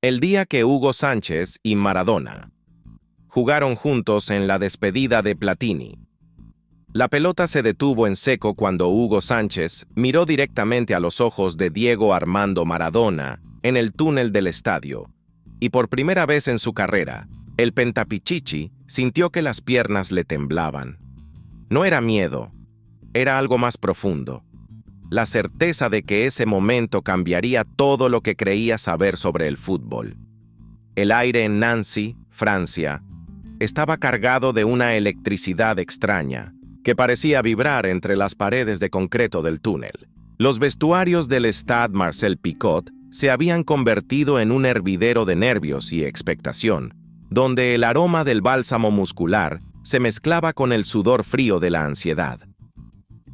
El día que Hugo Sánchez y Maradona jugaron juntos en la despedida de Platini. La pelota se detuvo en seco cuando Hugo Sánchez miró directamente a los ojos de Diego Armando Maradona en el túnel del estadio, y por primera vez en su carrera, el pentapichichi sintió que las piernas le temblaban. No era miedo, era algo más profundo. La certeza de que ese momento cambiaría todo lo que creía saber sobre el fútbol. El aire en Nancy, Francia, estaba cargado de una electricidad extraña, que parecía vibrar entre las paredes de concreto del túnel. Los vestuarios del Stade Marcel Picot se habían convertido en un hervidero de nervios y expectación, donde el aroma del bálsamo muscular se mezclaba con el sudor frío de la ansiedad.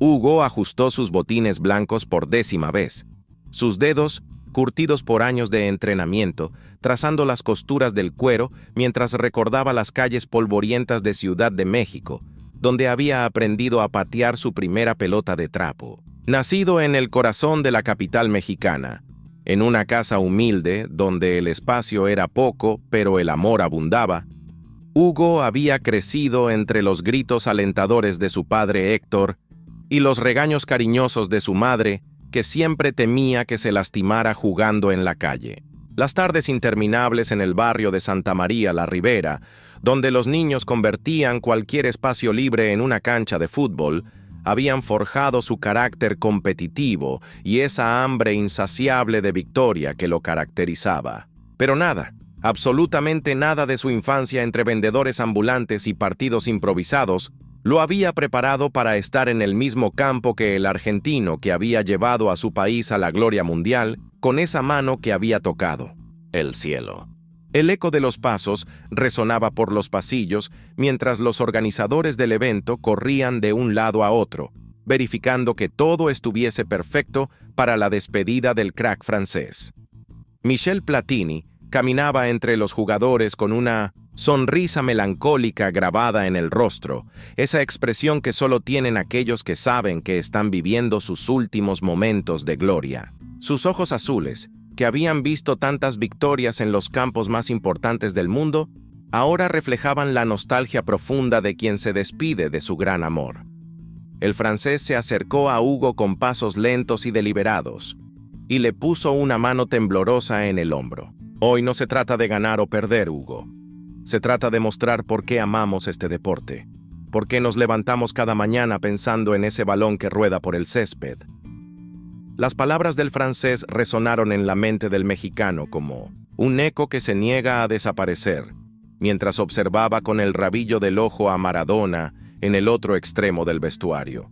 Hugo ajustó sus botines blancos por 10ª vez, sus dedos, curtidos por años de entrenamiento, trazando las costuras del cuero mientras recordaba las calles polvorientas de Ciudad de México, donde había aprendido a patear su primera pelota de trapo. Nacido en el corazón de la capital mexicana, en una casa humilde donde el espacio era poco pero el amor abundaba, Hugo había crecido entre los gritos alentadores de su padre Héctor y los regaños cariñosos de su madre, que siempre temía que se lastimara jugando en la calle. Las tardes interminables en el barrio de Santa María la Ribera, donde los niños convertían cualquier espacio libre en una cancha de fútbol, habían forjado su carácter competitivo y esa hambre insaciable de victoria que lo caracterizaba. Pero nada, absolutamente nada de su infancia entre vendedores ambulantes y partidos improvisados lo había preparado para estar en el mismo campo que el argentino que había llevado a su país a la gloria mundial con esa mano que había tocado el cielo. El eco de los pasos resonaba por los pasillos mientras los organizadores del evento corrían de un lado a otro, verificando que todo estuviese perfecto para la despedida del crack francés. Michel Platini caminaba entre los jugadores con una sonrisa melancólica grabada en el rostro, esa expresión que solo tienen aquellos que saben que están viviendo sus últimos momentos de gloria. Sus ojos azules, que habían visto tantas victorias en los campos más importantes del mundo, ahora reflejaban la nostalgia profunda de quien se despide de su gran amor. El francés se acercó a Hugo con pasos lentos y deliberados, y le puso una mano temblorosa en el hombro. Hoy no se trata de ganar o perder, Hugo. Se trata de mostrar por qué amamos este deporte, por qué nos levantamos cada mañana pensando en ese balón que rueda por el césped. Las palabras del francés resonaron en la mente del mexicano como un eco que se niega a desaparecer, mientras observaba con el rabillo del ojo a Maradona en el otro extremo del vestuario.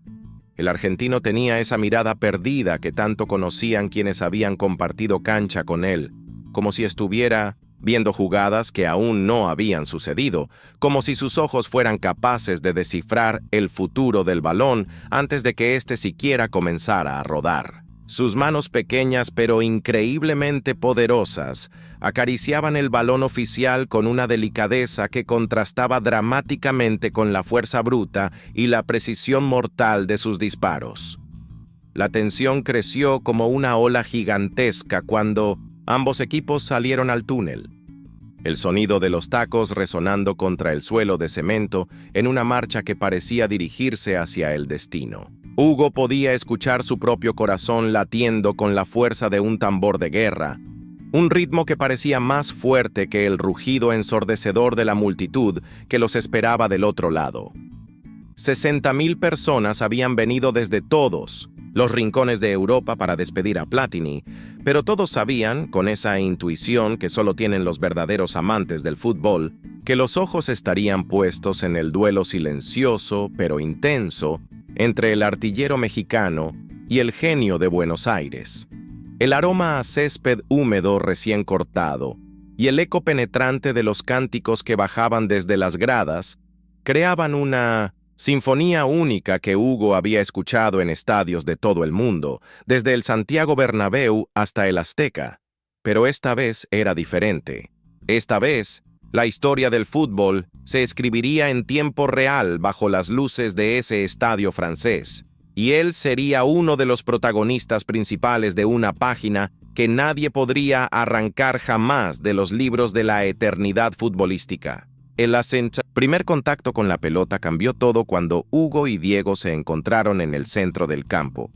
El argentino tenía esa mirada perdida que tanto conocían quienes habían compartido cancha con él, como si estuviera viendo jugadas que aún no habían sucedido, como si sus ojos fueran capaces de descifrar el futuro del balón antes de que éste siquiera comenzara a rodar. Sus manos pequeñas pero increíblemente poderosas acariciaban el balón oficial con una delicadeza que contrastaba dramáticamente con la fuerza bruta y la precisión mortal de sus disparos. La tensión creció como una ola gigantesca cuando ambos equipos salieron al túnel, el sonido de los tacos resonando contra el suelo de cemento en una marcha que parecía dirigirse hacia el destino. Hugo podía escuchar su propio corazón latiendo con la fuerza de un tambor de guerra, un ritmo que parecía más fuerte que el rugido ensordecedor de la multitud que los esperaba del otro lado. 60.000 personas habían venido desde todos los rincones de Europa para despedir a Platini, pero todos sabían, con esa intuición que solo tienen los verdaderos amantes del fútbol, que los ojos estarían puestos en el duelo silencioso pero intenso entre el artillero mexicano y el genio de Buenos Aires. El aroma a césped húmedo recién cortado y el eco penetrante de los cánticos que bajaban desde las gradas creaban una sinfonía única que Hugo había escuchado en estadios de todo el mundo, desde el Santiago Bernabéu hasta el Azteca. Pero esta vez era diferente. Esta vez, la historia del fútbol se escribiría en tiempo real bajo las luces de ese estadio francés, y él sería uno de los protagonistas principales de una página que nadie podría arrancar jamás de los libros de la eternidad futbolística. El primer contacto con la pelota cambió todo cuando Hugo y Diego se encontraron en el centro del campo,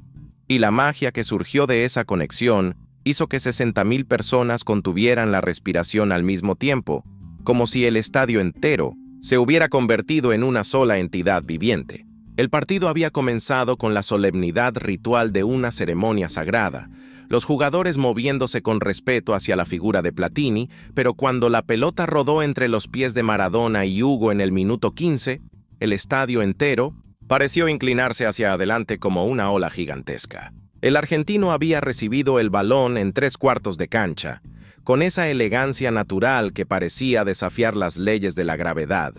y la magia que surgió de esa conexión hizo que 60.000 personas contuvieran la respiración al mismo tiempo, como si el estadio entero se hubiera convertido en una sola entidad viviente. El partido había comenzado con la solemnidad ritual de una ceremonia sagrada, los jugadores moviéndose con respeto hacia la figura de Platini, pero cuando la pelota rodó entre los pies de Maradona y Hugo en el minuto 15, el estadio entero pareció inclinarse hacia adelante como una ola gigantesca. El argentino había recibido el balón en 3/4 de cancha, con esa elegancia natural que parecía desafiar las leyes de la gravedad,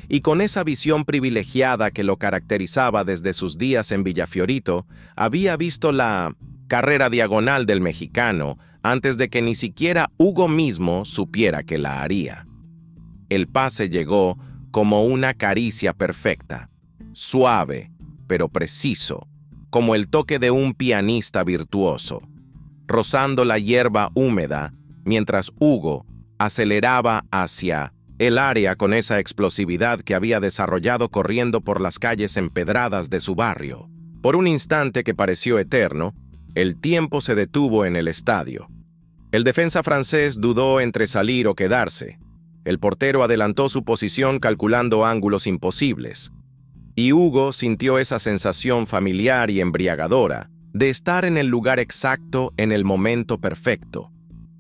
y con esa visión privilegiada que lo caracterizaba desde sus días en Villafiorito, había visto la carrera diagonal del mexicano antes de que ni siquiera Hugo mismo supiera que la haría. El pase llegó como una caricia perfecta, suave, pero preciso, como el toque de un pianista virtuoso, rozando la hierba húmeda, mientras Hugo aceleraba hacia el área con esa explosividad que había desarrollado corriendo por las calles empedradas de su barrio. Por un instante que pareció eterno, el tiempo se detuvo en el estadio. El defensa francés dudó entre salir o quedarse. El portero adelantó su posición calculando ángulos imposibles. Y Hugo sintió esa sensación familiar y embriagadora de estar en el lugar exacto en el momento perfecto.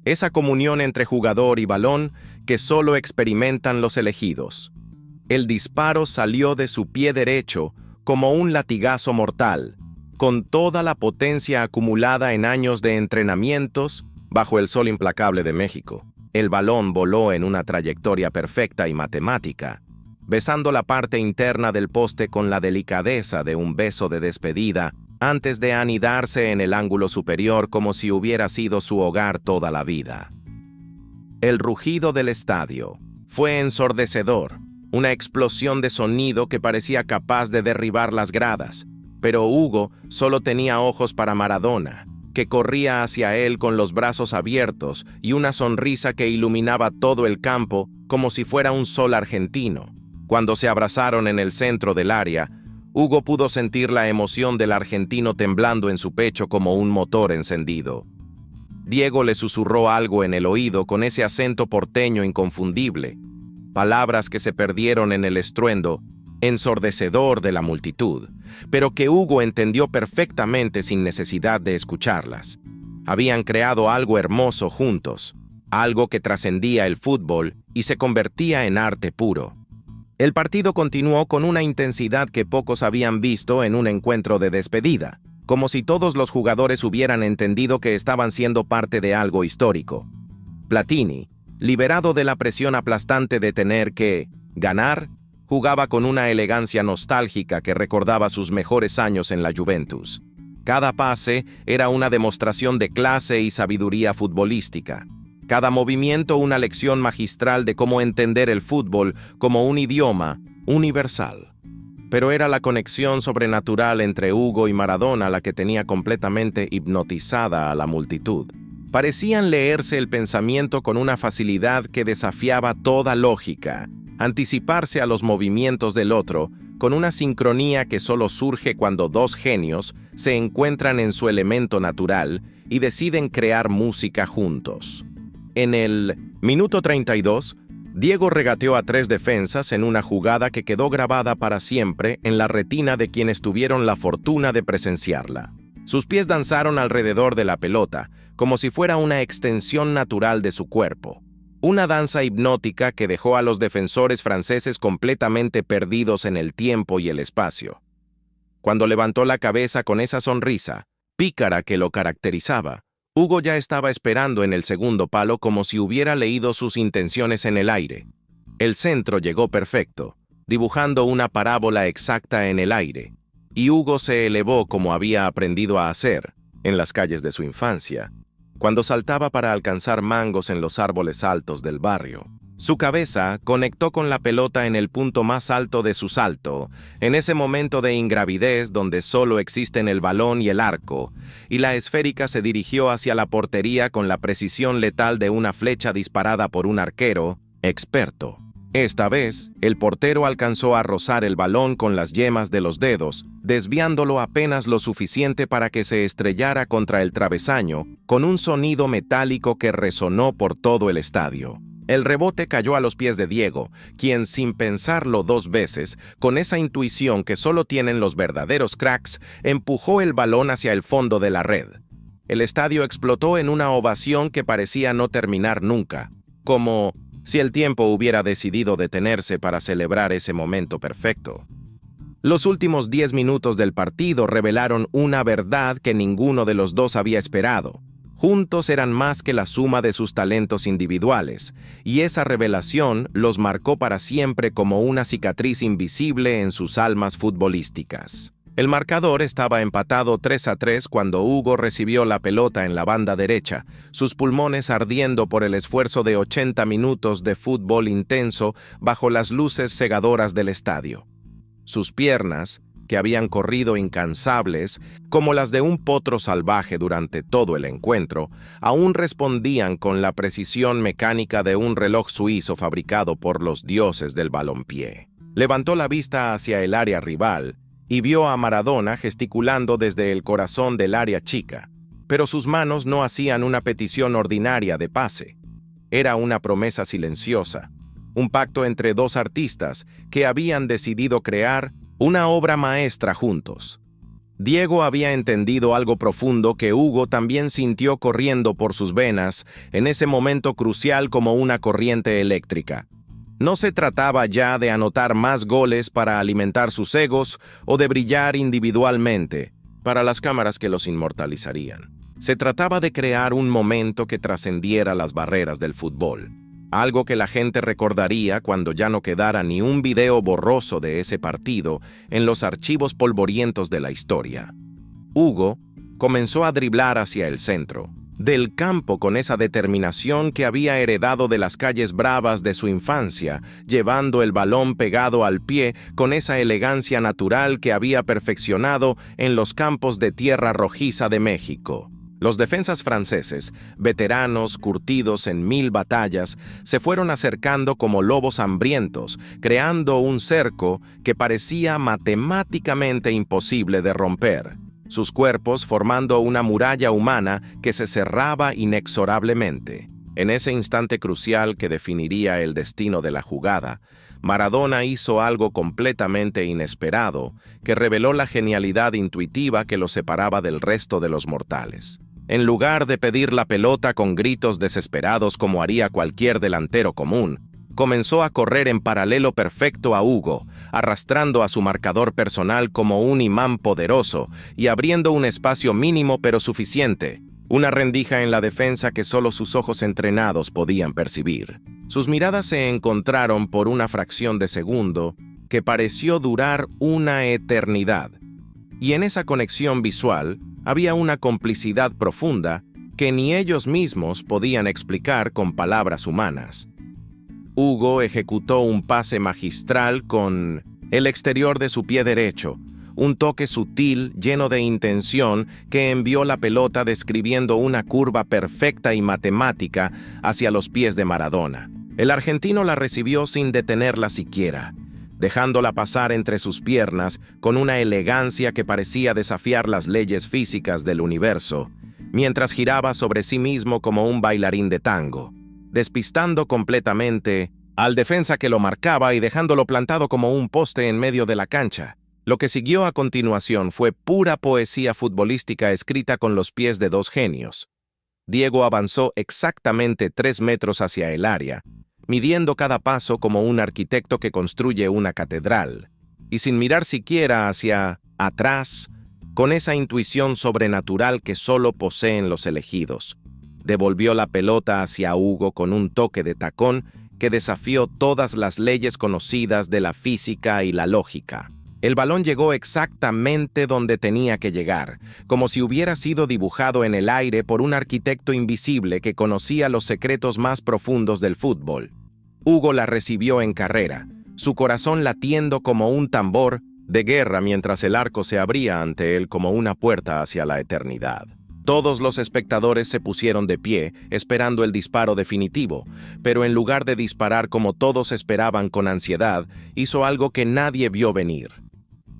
Esa comunión entre jugador y balón que solo experimentan los elegidos. El disparo salió de su pie derecho como un latigazo mortal, con toda la potencia acumulada en años de entrenamientos bajo el sol implacable de México. El balón voló en una trayectoria perfecta y matemática, besando la parte interna del poste con la delicadeza de un beso de despedida antes de anidarse en el ángulo superior como si hubiera sido su hogar toda la vida. El rugido del estadio fue ensordecedor, una explosión de sonido que parecía capaz de derribar las gradas, pero Hugo solo tenía ojos para Maradona, que corría hacia él con los brazos abiertos y una sonrisa que iluminaba todo el campo como si fuera un sol argentino. Cuando se abrazaron en el centro del área, Hugo pudo sentir la emoción del argentino temblando en su pecho como un motor encendido. Diego le susurró algo en el oído con ese acento porteño inconfundible, palabras que se perdieron en el estruendo ensordecedor de la multitud, pero que Hugo entendió perfectamente sin necesidad de escucharlas. Habían creado algo hermoso juntos, algo que trascendía el fútbol y se convertía en arte puro. El partido continuó con una intensidad que pocos habían visto en un encuentro de despedida, como si todos los jugadores hubieran entendido que estaban siendo parte de algo histórico. Platini, liberado de la presión aplastante de tener que ganar, jugaba con una elegancia nostálgica que recordaba sus mejores años en la Juventus. Cada pase era una demostración de clase y sabiduría futbolística. Cada movimiento una lección magistral de cómo entender el fútbol como un idioma universal. Pero era la conexión sobrenatural entre Hugo y Maradona la que tenía completamente hipnotizada a la multitud. Parecían leerse el pensamiento con una facilidad que desafiaba toda lógica, anticiparse a los movimientos del otro, con una sincronía que solo surge cuando dos genios se encuentran en su elemento natural y deciden crear música juntos. En el minuto 32, Diego regateó a 3 defensas en una jugada que quedó grabada para siempre en la retina de quienes tuvieron la fortuna de presenciarla. Sus pies danzaron alrededor de la pelota, como si fuera una extensión natural de su cuerpo. Una danza hipnótica que dejó a los defensores franceses completamente perdidos en el tiempo y el espacio. Cuando levantó la cabeza con esa sonrisa pícara que lo caracterizaba, Hugo ya estaba esperando en el segundo palo como si hubiera leído sus intenciones en el aire. El centro llegó perfecto, dibujando una parábola exacta en el aire, y Hugo se elevó como había aprendido a hacer en las calles de su infancia, cuando saltaba para alcanzar mangos en los árboles altos del barrio. Su cabeza conectó con la pelota en el punto más alto de su salto, en ese momento de ingravidez donde solo existen el balón y el arco, y la esférica se dirigió hacia la portería con la precisión letal de una flecha disparada por un arquero experto. Esta vez, el portero alcanzó a rozar el balón con las yemas de los dedos, desviándolo apenas lo suficiente para que se estrellara contra el travesaño, con un sonido metálico que resonó por todo el estadio. El rebote cayó a los pies de Diego, quien, sin pensarlo dos veces, con esa intuición que solo tienen los verdaderos cracks, empujó el balón hacia el fondo de la red. El estadio explotó en una ovación que parecía no terminar nunca, como si el tiempo hubiera decidido detenerse para celebrar ese momento perfecto. Los últimos 10 minutos del partido revelaron una verdad que ninguno de los dos había esperado. Juntos eran más que la suma de sus talentos individuales, y esa revelación los marcó para siempre como una cicatriz invisible en sus almas futbolísticas. El marcador estaba empatado 3-3 cuando Hugo recibió la pelota en la banda derecha, sus pulmones ardiendo por el esfuerzo de 80 minutos de fútbol intenso bajo las luces cegadoras del estadio. Sus piernas, que habían corrido incansables, como las de un potro salvaje durante todo el encuentro, aún respondían con la precisión mecánica de un reloj suizo fabricado por los dioses del balompié. Levantó la vista hacia el área rival y vio a Maradona gesticulando desde el corazón del área chica, pero sus manos no hacían una petición ordinaria de pase. Era una promesa silenciosa, un pacto entre dos artistas que habían decidido crear una obra maestra juntos. Diego había entendido algo profundo que Hugo también sintió corriendo por sus venas en ese momento crucial como una corriente eléctrica. No se trataba ya de anotar más goles para alimentar sus egos o de brillar individualmente para las cámaras que los inmortalizarían. Se trataba de crear un momento que trascendiera las barreras del fútbol, algo que la gente recordaría cuando ya no quedara ni un video borroso de ese partido en los archivos polvorientos de la historia. Hugo comenzó a driblar hacia el centro del campo con esa determinación que había heredado de las calles bravas de su infancia, llevando el balón pegado al pie con esa elegancia natural que había perfeccionado en los campos de tierra rojiza de México. Los defensas franceses, veteranos curtidos en 1000 batallas, se fueron acercando como lobos hambrientos, creando un cerco que parecía matemáticamente imposible de romper, sus cuerpos formando una muralla humana que se cerraba inexorablemente. En ese instante crucial que definiría el destino de la jugada, Maradona hizo algo completamente inesperado que reveló la genialidad intuitiva que lo separaba del resto de los mortales. En lugar de pedir la pelota con gritos desesperados como haría cualquier delantero común, comenzó a correr en paralelo perfecto a Hugo, arrastrando a su marcador personal como un imán poderoso y abriendo un espacio mínimo pero suficiente, una rendija en la defensa que solo sus ojos entrenados podían percibir. Sus miradas se encontraron por una fracción de segundo que pareció durar una eternidad, y en esa conexión visual había una complicidad profunda que ni ellos mismos podían explicar con palabras humanas. Hugo ejecutó un pase magistral con el exterior de su pie derecho, un toque sutil lleno de intención que envió la pelota describiendo una curva perfecta y matemática hacia los pies de Maradona. El argentino la recibió sin detenerla siquiera, dejándola pasar entre sus piernas con una elegancia que parecía desafiar las leyes físicas del universo, mientras giraba sobre sí mismo como un bailarín de tango, despistando completamente al defensa que lo marcaba y dejándolo plantado como un poste en medio de la cancha. Lo que siguió a continuación fue pura poesía futbolística escrita con los pies de dos genios. Diego avanzó exactamente 3 metros hacia el área, midiendo cada paso como un arquitecto que construye una catedral, y sin mirar siquiera hacia atrás, con esa intuición sobrenatural que solo poseen los elegidos. Devolvió la pelota hacia Hugo con un toque de tacón que desafió todas las leyes conocidas de la física y la lógica. El balón llegó exactamente donde tenía que llegar, como si hubiera sido dibujado en el aire por un arquitecto invisible que conocía los secretos más profundos del fútbol. Hugo la recibió en carrera, su corazón latiendo como un tambor de guerra mientras el arco se abría ante él como una puerta hacia la eternidad. Todos los espectadores se pusieron de pie, esperando el disparo definitivo, pero en lugar de disparar como todos esperaban con ansiedad, hizo algo que nadie vio venir.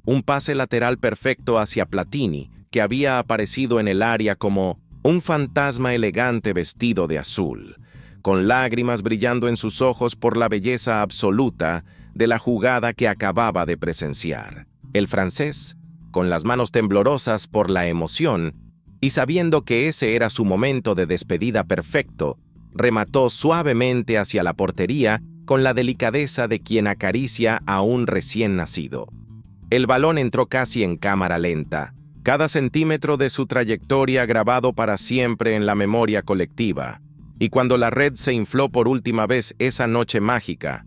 Un pase lateral perfecto hacia Platini, que había aparecido en el área como un fantasma elegante vestido de azul, con lágrimas brillando en sus ojos por la belleza absoluta de la jugada que acababa de presenciar. El francés, con las manos temblorosas por la emoción, y sabiendo que ese era su momento de despedida perfecto, remató suavemente hacia la portería con la delicadeza de quien acaricia a un recién nacido. El balón entró casi en cámara lenta, cada centímetro de su trayectoria grabado para siempre en la memoria colectiva, y cuando la red se infló por última vez esa noche mágica,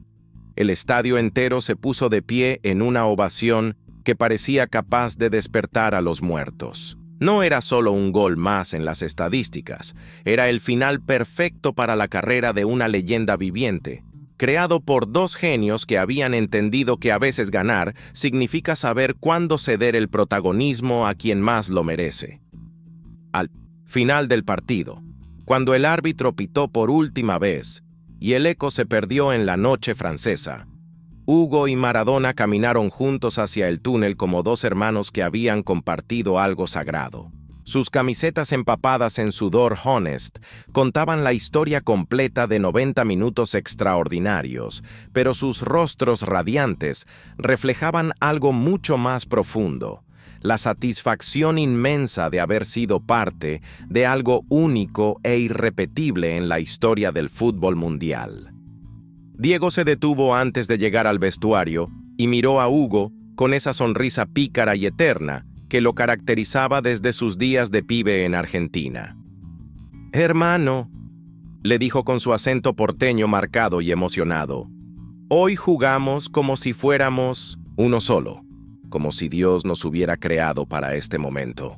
el estadio entero se puso de pie en una ovación que parecía capaz de despertar a los muertos. No era solo un gol más en las estadísticas, era el final perfecto para la carrera de una leyenda viviente, creado por dos genios que habían entendido que a veces ganar significa saber cuándo ceder el protagonismo a quien más lo merece. Al final del partido, cuando el árbitro pitó por última vez y el eco se perdió en la noche francesa, Hugo y Maradona caminaron juntos hacia el túnel como dos hermanos que habían compartido algo sagrado. Sus camisetas empapadas en sudor honest contaban la historia completa de 90 minutos extraordinarios, pero sus rostros radiantes reflejaban algo mucho más profundo, la satisfacción inmensa de haber sido parte de algo único e irrepetible en la historia del fútbol mundial. Diego se detuvo antes de llegar al vestuario y miró a Hugo con esa sonrisa pícara y eterna que lo caracterizaba desde sus días de pibe en Argentina. «Hermano», le dijo con su acento porteño marcado y emocionado, «hoy jugamos como si fuéramos uno solo, como si Dios nos hubiera creado para este momento».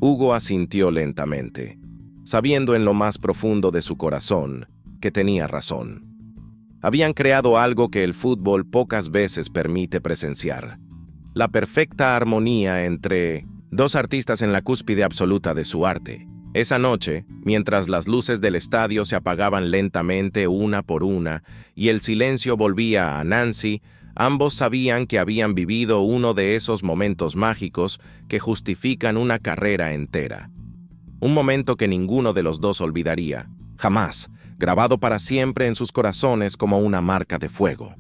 Hugo asintió lentamente, sabiendo en lo más profundo de su corazón que tenía razón. Habían creado algo que el fútbol pocas veces permite presenciar: la perfecta armonía entre dos artistas en la cúspide absoluta de su arte. Esa noche, mientras las luces del estadio se apagaban lentamente una por una y el silencio volvía a Nancy, ambos sabían que habían vivido uno de esos momentos mágicos que justifican una carrera entera. Un momento que ninguno de los dos olvidaría, jamás, grabado para siempre en sus corazones como una marca de fuego.